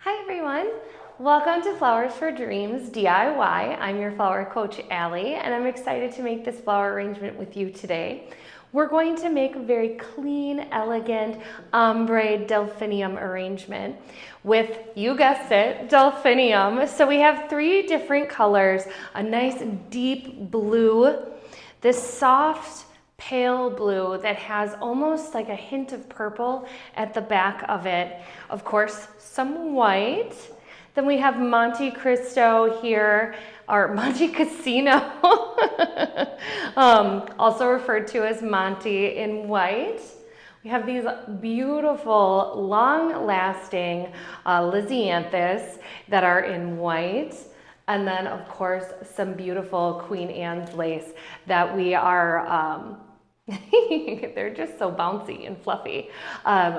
Hi everyone, welcome to Flowers for Dreams DIY. I'm your flower coach Allie and I'm excited to make this flower arrangement with you today. We're going to make a very clean, elegant ombre delphinium arrangement with, you guessed it, delphinium. So we have three different colors, a nice deep blue, this soft pale blue that has almost like a hint of purple at the back of it. Of course, some white. Then we have Monte Cristo here, or Monte Cassino, also referred to as Monte in white. We have these beautiful, long-lasting lisianthus that are in white. And then, of course, some beautiful Queen Anne's lace that we are, they're just so bouncy and fluffy.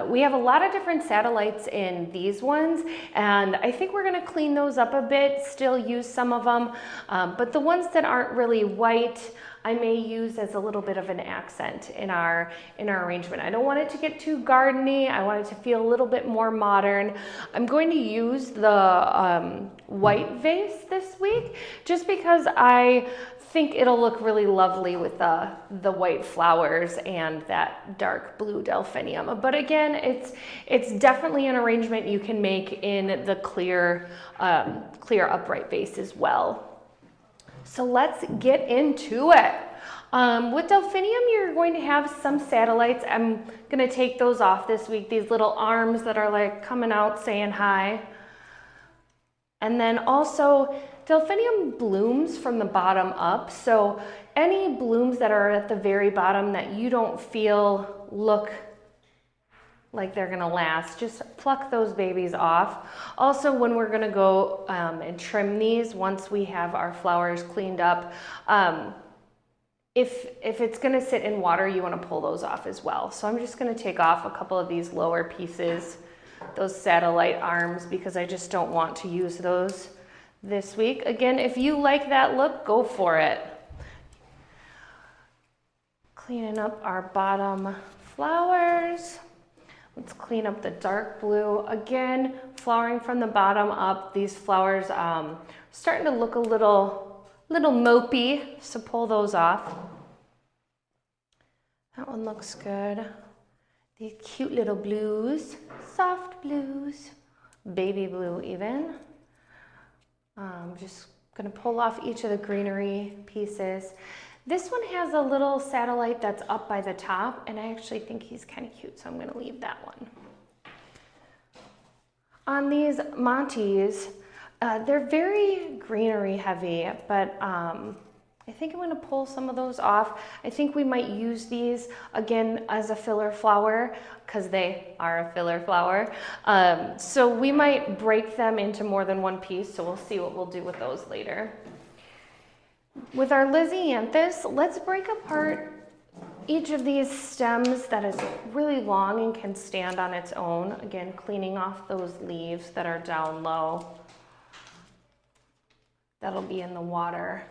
We have a lot of different satellites in these ones, and I think we're gonna clean those up a bit, still use some of them, but the ones that aren't really white, I may use as a little bit of an accent in our arrangement. I don't want it to get too gardeny. I want it to feel a little bit more modern. I'm going to use the white vase this week just because I think it'll look really lovely with the white flowers and that dark blue delphinium. But again, it's definitely an arrangement you can make in the clear upright vase as well. So let's get into it. With delphinium, you're going to have some satellites. I'm gonna take those off this week, these little arms that are like coming out saying hi. And then also, delphinium blooms from the bottom up. So any blooms that are at the very bottom that you don't feel look like they're gonna last, just pluck those babies off. Also, when we're gonna go and trim these, once we have our flowers cleaned up, if it's gonna sit in water, you wanna pull those off as well. So I'm just gonna take off a couple of these lower pieces, those satellite arms, because I just don't want to use those this week. Again, if you like that look, go for it. Cleaning up our bottom flowers. Let's clean up the dark blue. Again, flowering from the bottom up, these flowers starting to look a little mopey, so pull those off. That one looks good. These cute little blues, soft blues, baby blue even. Just gonna pull off each of the greenery pieces. This one has a little satellite that's up by the top, and I actually think he's kind of cute, so I'm gonna leave that one. On these Montes, they're very greenery heavy, but I think I'm gonna pull some of those off. I think we might use these again as a filler flower because they are a filler flower. So we might break them into more than one piece, so we'll see what we'll do with those later. With our lisianthus, let's break apart each of these stems that is really long and can stand on its own. Again, cleaning off those leaves that are down low. That'll be in the water.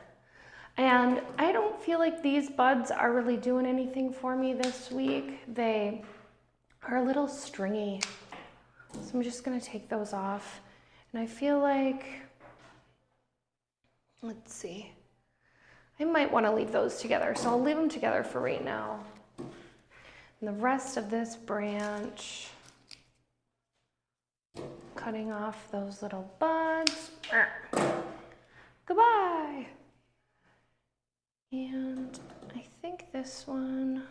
And I don't feel like these buds are really doing anything for me this week. They are a little stringy. So I'm just gonna take those off. And I feel like, let's see. I might want to leave those together, so I'll leave them together for right now. And the rest of this branch, cutting off those little buds. Goodbye. And I think this one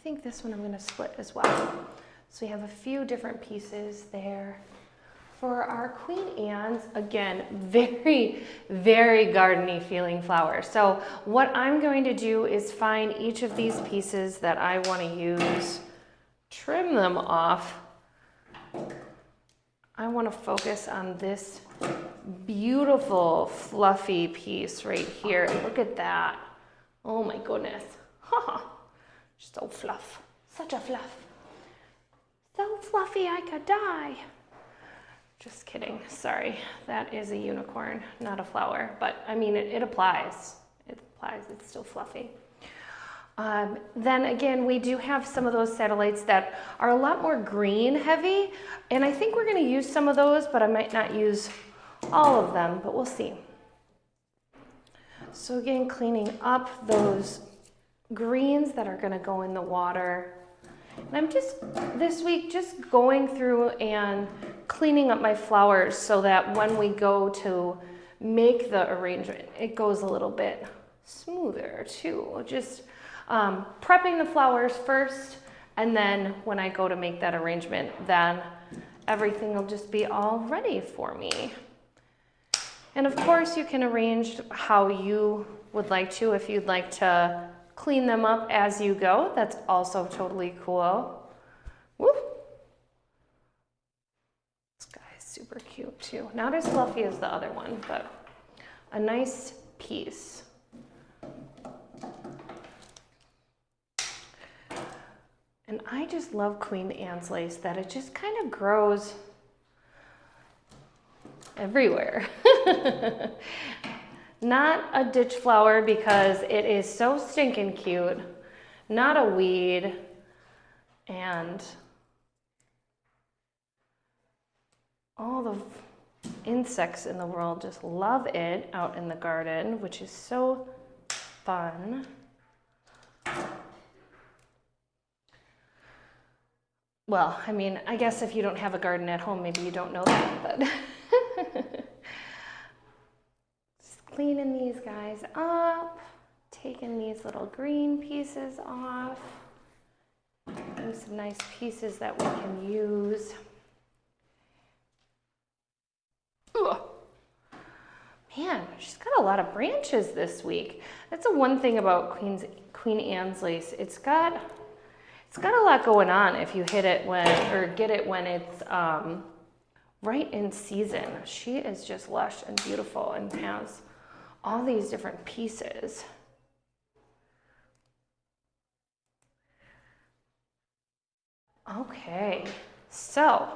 I'm going to split as well. So we have a few different pieces there. For our Queen Anne's, again, very, very gardeny feeling flowers. So what I'm going to do is find each of these pieces that I want to use, trim them off. I want to focus on this beautiful fluffy piece right here. Look at that. Oh my goodness. So fluff. Such a fluff. So fluffy I could die. Just kidding, sorry. That is a unicorn, not a flower, but I mean, it applies. It applies, it's still fluffy. Then again, we do have some of those satellites that are a lot more green heavy, and I think we're going to use some of those, but I might not use all of them, but we'll see. So again, cleaning up those greens that are going to go in the water. And I'm just, this week, just going through and cleaning up my flowers so that when we go to make the arrangement, it goes a little bit smoother too. Just prepping the flowers first, and then when I go to make that arrangement, then everything will just be all ready for me. And of course, you can arrange how you would like to. If you'd like to clean them up as you go, that's also totally cool. Woo! This guy is super cute too. Not as fluffy as the other one, but a nice piece. And I just love Queen Anne's lace, that it just kind of grows everywhere. Not a ditch flower because it is so stinking cute. Not a weed. And all the insects in the world just love it out in the garden, which is so fun. Well, I mean, I guess if you don't have a garden at home, maybe you don't know that, but just cleaning these guys up, taking these little green pieces off. There's some nice pieces that we can use. Ugh. Man, she's got a lot of branches this week. That's the one thing about Queen Anne's lace. It's got a lot going on if you hit it when, or get it when it's right in season. She is just lush and beautiful and has all these different pieces. Okay, so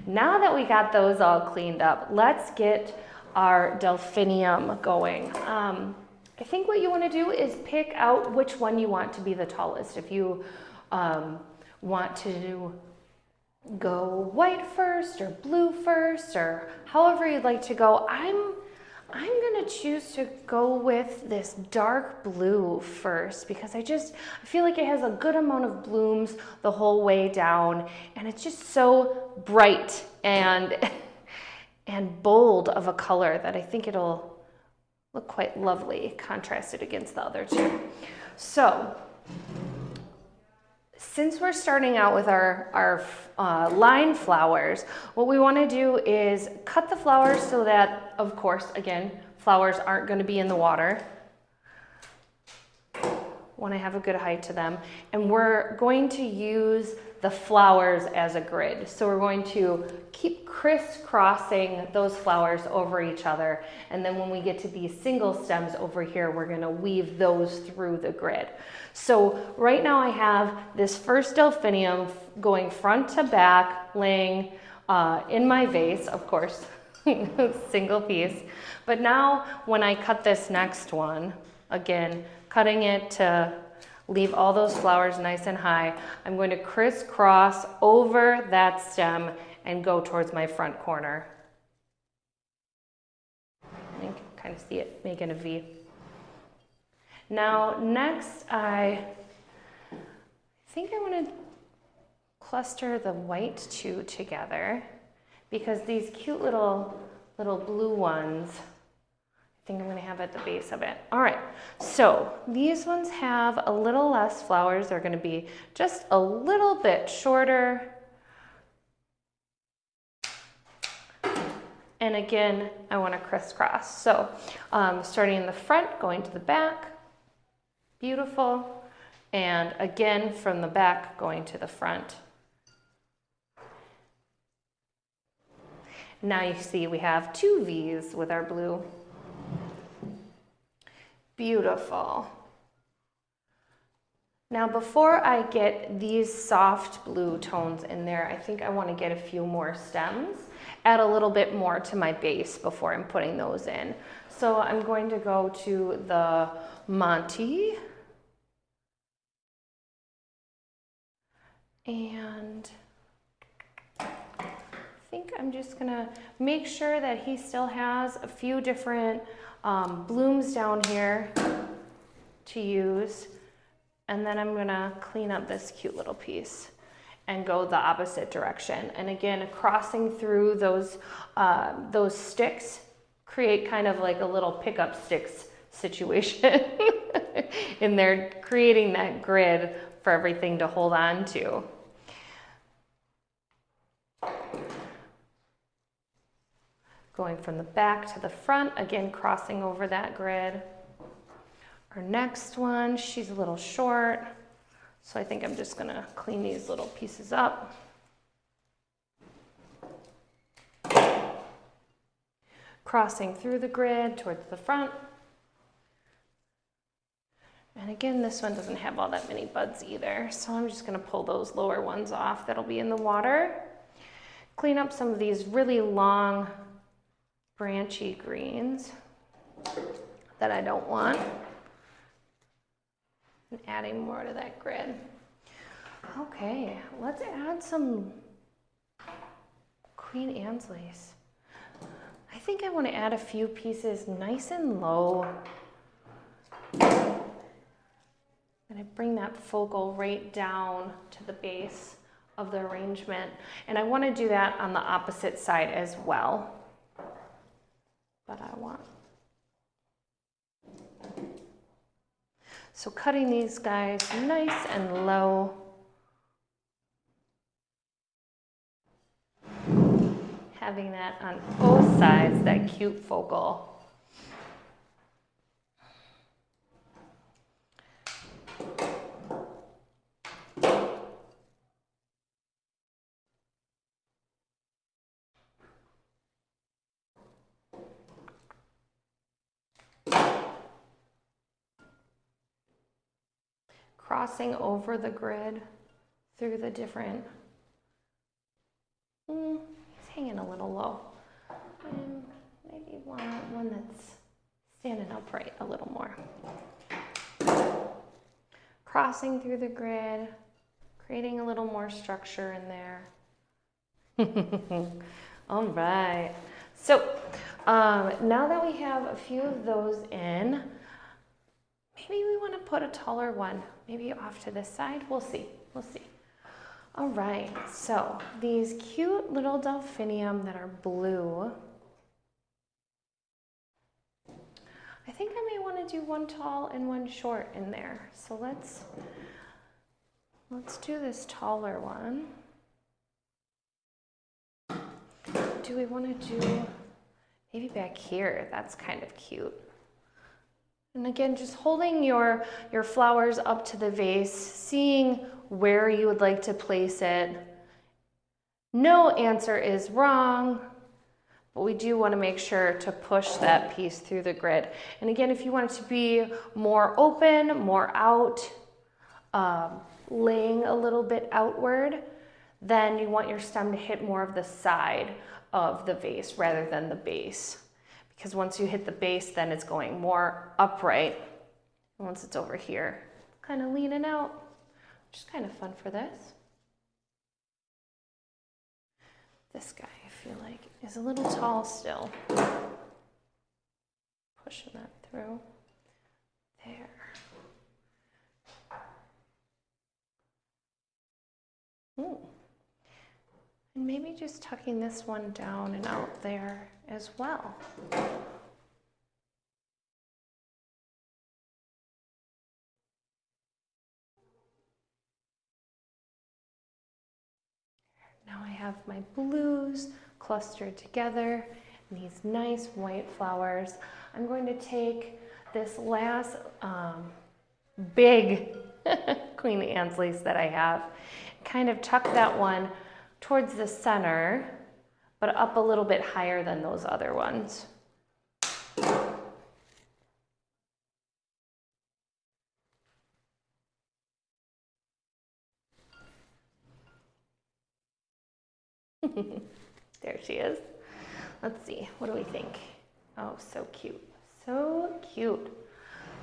now that we got those all cleaned up, let's get our delphinium going. I think what you want to do is pick out which one you want to be the tallest. If you want to go white first or blue first, or however you'd like to go, I'm gonna choose to go with this dark blue first because I feel like it has a good amount of blooms the whole way down, and it's just so bright and bold of a color that I think it'll look quite lovely contrasted against the other two. So since we're starting out with our line flowers, what we want to do is cut the flowers so that, of course, again, flowers aren't going to be in the water. Want to have a good height to them. And we're going to use the flowers as a grid. So we're going to keep crisscrossing those flowers over each other. And then when we get to these single stems over here, we're going to weave those through the grid. So right now I have this first delphinium going front to back, laying in my vase, of course, single piece. But now when I cut this next one, again, cutting it to leave all those flowers nice and high, I'm going to crisscross over that stem and go towards my front corner. You can kind of see it making a V. Now next I think I want to cluster the white two together because these cute little blue ones, I think I'm going to have at the base of it. All right, so these ones have a little less flowers. They're going to be just a little bit shorter. And again, I want to crisscross. So starting in the front, going to the back, beautiful. And again, from the back, going to the front. Now you see we have two V's with our blue. Beautiful. Now before I get these soft blue tones in there, I think I want to get a few more stems, add a little bit more to my base before I'm putting those in. So I'm going to go to the Monte And I think I'm just gonna make sure that he still has a few different blooms down here to use. And then I'm gonna clean up this cute little piece and go the opposite direction. And again, crossing through those sticks, create kind of like a little pickup sticks situation in there, creating that grid for everything to hold on to. Going from the back to the front, again, crossing over that grid. Our next one, she's a little short, so I think I'm just gonna clean these little pieces up. Crossing through the grid towards the front. And again, this one doesn't have all that many buds either, so I'm just gonna pull those lower ones off that'll be in the water. Clean up some of these really long, branchy greens that I don't want. And adding more to that grid. Okay, let's add some Queen Anne's lace. I think I want to add a few pieces nice and low. And I bring that focal right down to the base of the arrangement. And I want to do that on the opposite side as well. But I want. So cutting these guys nice and low. Having that on both sides, that cute focal. Crossing over the grid through the different, he's hanging a little low. And maybe want one that's standing upright a little more. Crossing through the grid, creating a little more structure in there. All right, so now that we have a few of those in, maybe we want to put a taller one, maybe off to this side. We'll see. We'll see. All right, so these cute little delphinium that are blue, I think I may want to do one tall and one short in there. So let's do this taller one. Do we want to do maybe back here? That's kind of cute. And again, just holding your flowers up to the vase, seeing where you would like to place it. No answer is wrong, but we do want to make sure to push that piece through the grid. And again, if you want it to be more open, more out, laying a little bit outward, then you want your stem to hit more of the side of the vase rather than the base. Because once you hit the base, then it's going more upright. And once it's over here, kind of leaning out, which is kind of fun for this. This guy, I feel like, is a little tall still. Pushing that through. There. And maybe just tucking this one down and out there as well. Now I have my blues clustered together, and these nice white flowers. I'm going to take this last big Queen Anne's lace that I have, kind of tuck that one towards the center, but up a little bit higher than those other ones. There she is. Let's see, what do we think? Oh, so cute, so cute.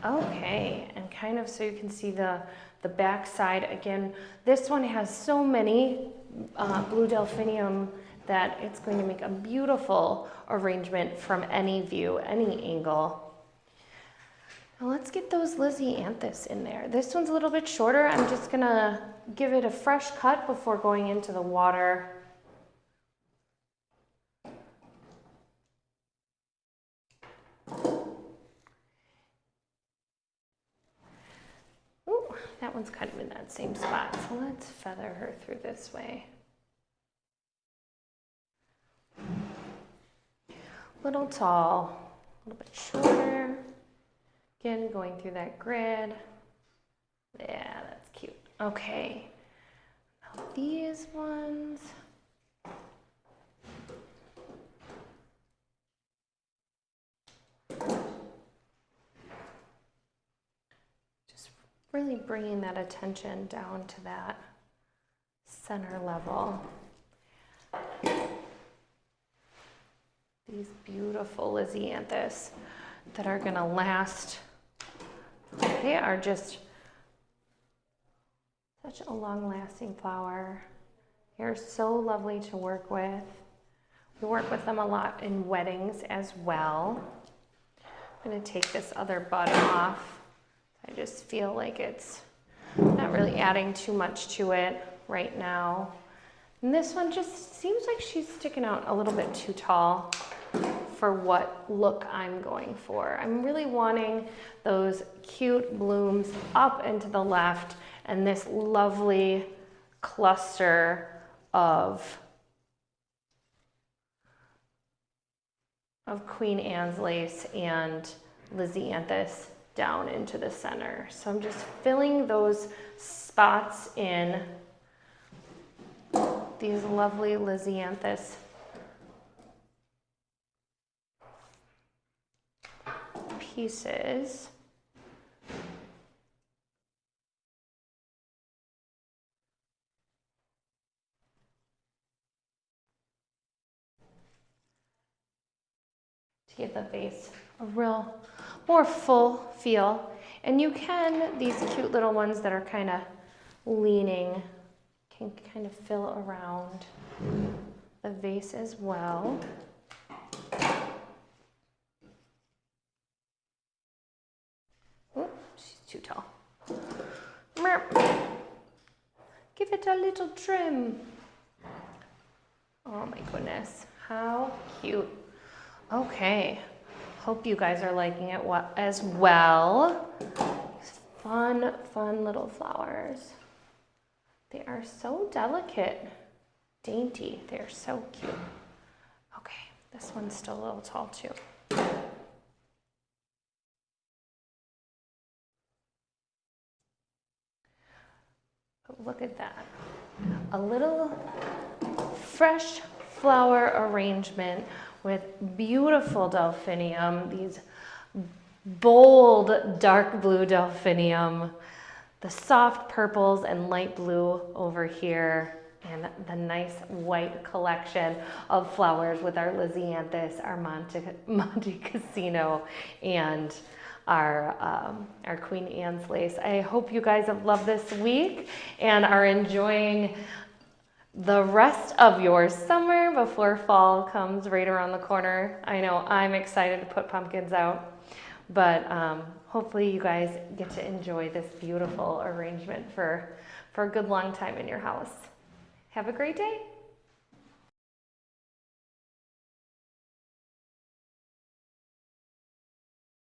Okay, and kind of so you can see the back side again. This one has so many blue delphinium that it's going to make a beautiful arrangement from any view, any angle. Now let's get those lisianthus in there. This one's a little bit shorter. I'm just gonna give it a fresh cut before going into the water. Ooh, that one's kind of in that same spot. So let's feather her through this way. Little tall, a little bit shorter. Again, going through that grid. Yeah, that's cute. Okay, now these ones. Just really bringing that attention down to that center level. These beautiful lisianthus that are gonna last. They are just such a long-lasting flower. They're so lovely to work with. We work with them a lot in weddings as well. I'm gonna take this other bud off. I just feel like it's not really adding too much to it right now. And this one just seems like she's sticking out a little bit too tall for what look I'm going for. I'm really wanting those cute blooms up and to the left and this lovely cluster of Queen Anne's lace and lisianthus down into the center. So I'm just filling those spots in these lovely lisianthus pieces. To give the vase a real more full feel. And you can, these cute little ones that are kind of leaning, can kind of fill around the vase as well. She's too tall. Give it a little trim. Oh my goodness, how cute. Okay, hope you guys are liking it as well. These fun, fun little flowers. They are so delicate, dainty. They're so cute. Okay, this one's still a little tall too. Look at that. A little fresh flower arrangement with beautiful delphinium, these bold dark blue delphinium, the soft purples and light blue over here, and the nice white collection of flowers with our lisianthus, our Monte Cassino, and our Queen Anne's lace. I hope you guys have loved this week and are enjoying the rest of your summer before fall comes right around the corner. I know I'm excited to put pumpkins out, but hopefully you guys get to enjoy this beautiful arrangement for a good long time in your house. Have a great day.